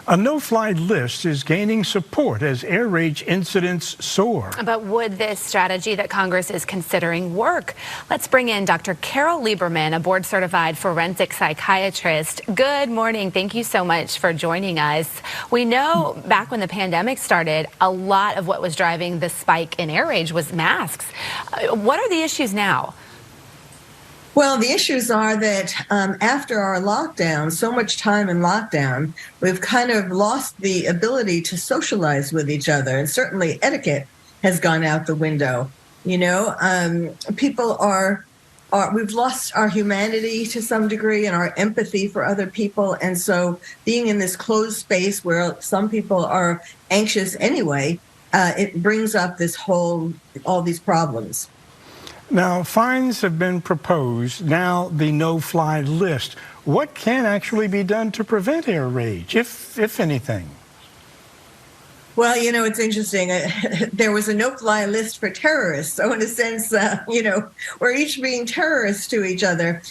A no-fly list is gaining support as air rage incidents soar. But would this strategy that Congress is considering work? Let's bring in Dr. Carole Lieberman, a board-certified forensic psychiatrist. Good morning. Thank you so much for joining us. We know back when the pandemic started, a lot of what was driving the spike in air rage was masks. What are the issues now? Well, the issues are that after our lockdown, so much time in lockdown, we've kind of lost the ability to socialize with each other. And certainly etiquette has gone out the window. You know, we've lost our humanity to some degree and our empathy for other people. And so being in this closed space where some people are anxious anyway, it brings up all these problems. Now, fines have been proposed, now the no-fly list. What can actually be done to prevent air rage, if anything? Well, you know, it's interesting. There was a no-fly list for terrorists. So in a sense, we're each being terrorists to each other.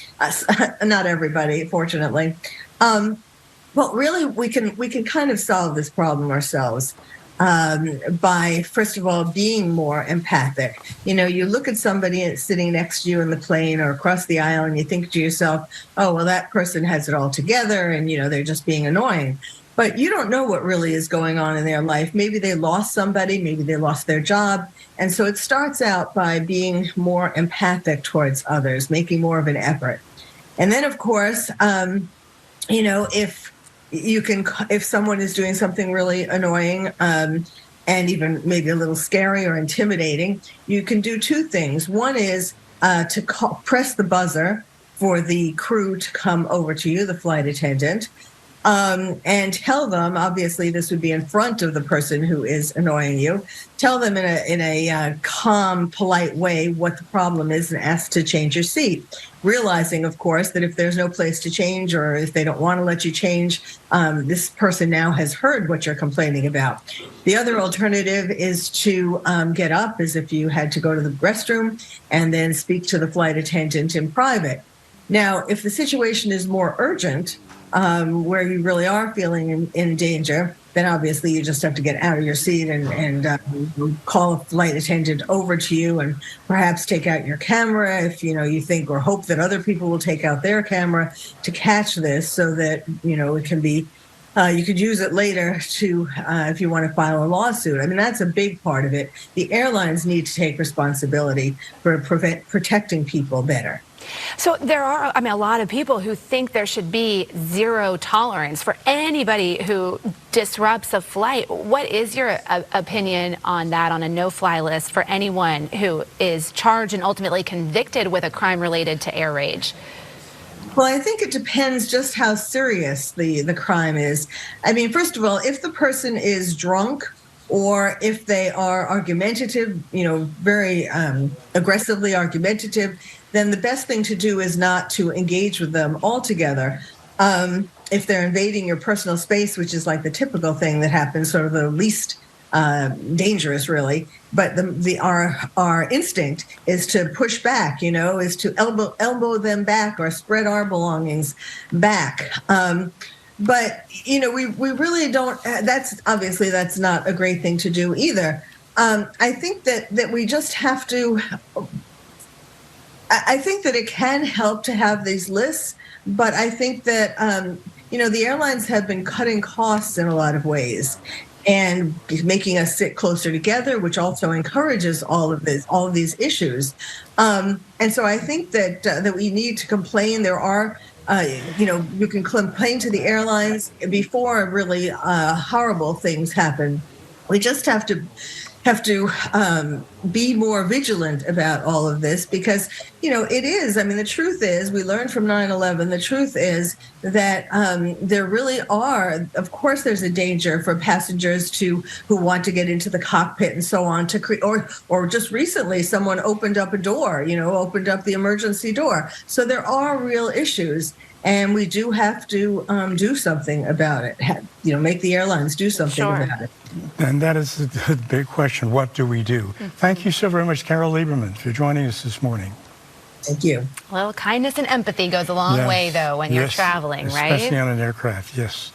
Not everybody, fortunately. Well, really, we can kind of solve this problem ourselves. By, first of all, being more empathic. You know, you look at somebody sitting next to you in the plane or across the aisle and you think to yourself, oh, well, that person has it all together and, you know, they're just being annoying. But you don't know what really is going on in their life. Maybe they lost somebody, maybe they lost their job. And so it starts out by being more empathic towards others, making more of an effort. And then, of course, you know, if someone is doing something really annoying and even maybe a little scary or intimidating, you can do two things. One is to press the buzzer for the crew to come over to you, the flight attendant, and tell them, obviously this would be in front of the person who is annoying you, tell them in a calm, polite way what the problem is and ask to change your seat. Realizing, of course, that if there's no place to change or if they don't want to let you change, this person now has heard what you're complaining about. The other alternative is to get up as if you had to go to the restroom and then speak to the flight attendant in private. Now, if the situation is more urgent, where you really are feeling in danger, then obviously you just have to get out of your seat and call a flight attendant over to you and perhaps take out your camera if, you know, you think or hope that other people will take out their camera to catch this so that, you know, it can be, you could use it later to, if you want to file a lawsuit. I mean, that's a big part of it. The airlines need to take responsibility for protecting people better. So there are, a lot of people who think there should be zero tolerance for anybody who disrupts a flight. What is your opinion on that, on a no-fly list for anyone who is charged and ultimately convicted with a crime related to air rage? Well, I think it depends just how serious the crime is. I mean, first of all, if the person is drunk or if they are argumentative, you know, very aggressively argumentative, then the best thing to do is not to engage with them altogether. If they're invading your personal space, which is like the typical thing that happens, sort of the least dangerous, really. But our instinct is to push back, you know, is to elbow them back or spread our belongings back. But, you know, we really don't, that's not a great thing to do either. I think that we just have to, I think that it can help to have these lists, but I think that, you know, the airlines have been cutting costs in a lot of ways and making us sit closer together, which also encourages all of these issues. And so I think that we need to complain. There are, you know, you can complain to the airlines before really horrible things happen. We just have to be more vigilant about all of this because, you know, it is, I mean, the truth is, we learned from 9/11, the truth is that there really are, of course, there's a danger for passengers who want to get into the cockpit and so on or just recently someone opened up a door, you know, opened up the emergency door. So there are real issues. And we do have to do something about it, you know, make the airlines do something about it. And that is the big question. What do we do? Thank you so very much, Carole Lieberman, for joining us this morning. Thank you. Well, kindness and empathy goes a long way, though, when you're traveling, right? Especially on an aircraft, yes.